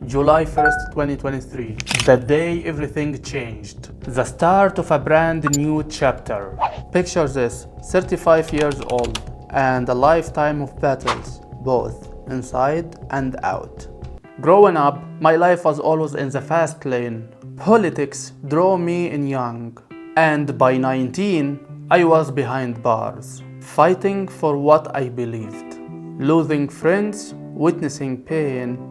July 1st, 2023. The day everything changed. The start of a brand new chapter. Picture this, 35 years old and a lifetime of battles, both inside and out. Growing up, my life was always in the fast lane. Politics drew me in young, and by 19, I was behind bars, fighting for what I believed, losing friends, witnessing pain,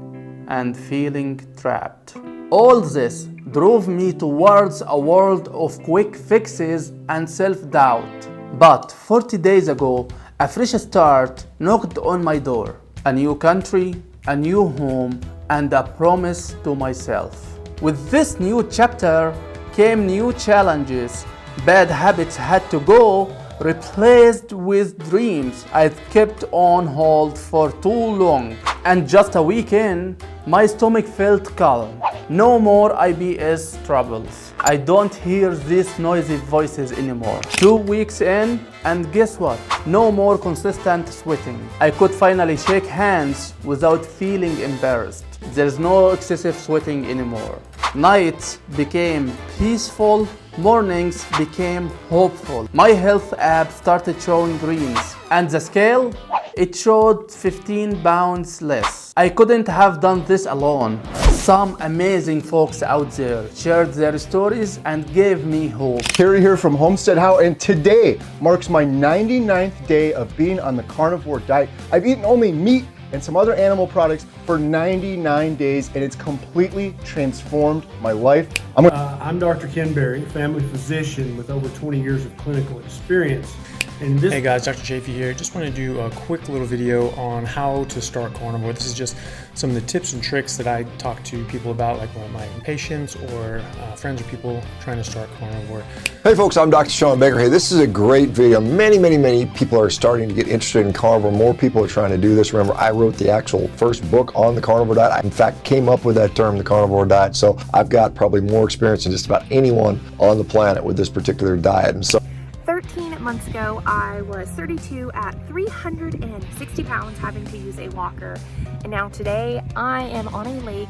and feeling trapped. All this drove me towards a world of quick fixes and self-doubt. But 40 days ago, a fresh start knocked on my door. A new country, a new home, and a promise to myself. With this new chapter came new challenges. Bad habits had to go, replaced with dreams I'd kept on hold for too long. And just a week in, my stomach felt calm. No more IBS troubles. I don't hear these noisy voices anymore. 2 weeks in, and guess what? No more consistent sweating. I could finally shake hands without feeling embarrassed. There's no excessive sweating anymore. Nights became peaceful, mornings became hopeful. My health app started showing greens, and the scale? It showed 15 pounds less. I couldn't have done this alone. Some amazing folks out there shared their stories and gave me hope. Terry here from Homestead How, and today marks my 99th day of being on the carnivore diet. I've eaten only meat and some other animal products for 99 days, and it's completely transformed my life. I'm Dr. Ken Berry, family physician with over 20 years of clinical experience. Hey guys, Dr. Chafee here. Just want to do a quick little video on how to start carnivore. This is just some of the tips and tricks that I talk to people about, like my patients or friends or people trying to start carnivore. Hey folks, I'm Dr. Sean Baker. Hey, this is a great video. Many people are starting to get interested in carnivore. More people are trying to do this. Remember, I wrote the actual first book on the carnivore diet. I, in fact, came up with that term, the carnivore diet. So I've got probably more experience than just about anyone on the planet with this particular diet. And so 13 months ago, I was 32 at 360 pounds, having to use a walker. And now today, I am on a lake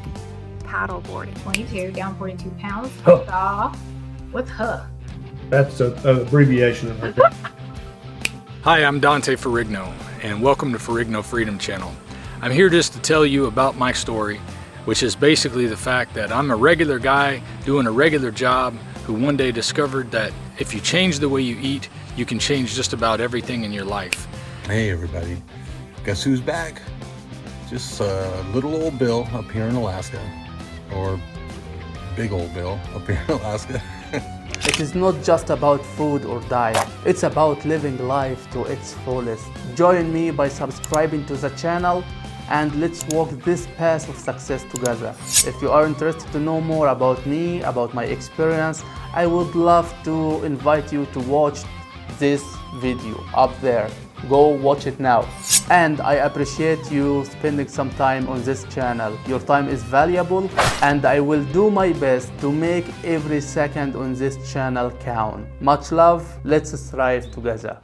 paddleboarding. 22, down 42 pounds. Huh. What's huh? That's an abbreviation of her. Hi, I'm Dante Ferrigno, and welcome to Ferrigno Freedom Channel. I'm here just to tell you about my story, which is basically the fact that I'm a regular guy doing a regular job who one day discovered that if you change the way you eat, you can change just about everything in your life. Hey everybody, guess who's back? Just little old Bill up here in Alaska, or big old Bill up here in Alaska. It is not just about food or diet. It's about living life to its fullest. Join me by subscribing to the channel and let's walk this path of success together. If you are interested to know more about me, about my experience, I would love to invite you to watch this video up there. Go watch it now. And I appreciate you spending some time on this channel. Your time is valuable, and I will do my best to make every second on this channel count. Much love. Let's thrive together.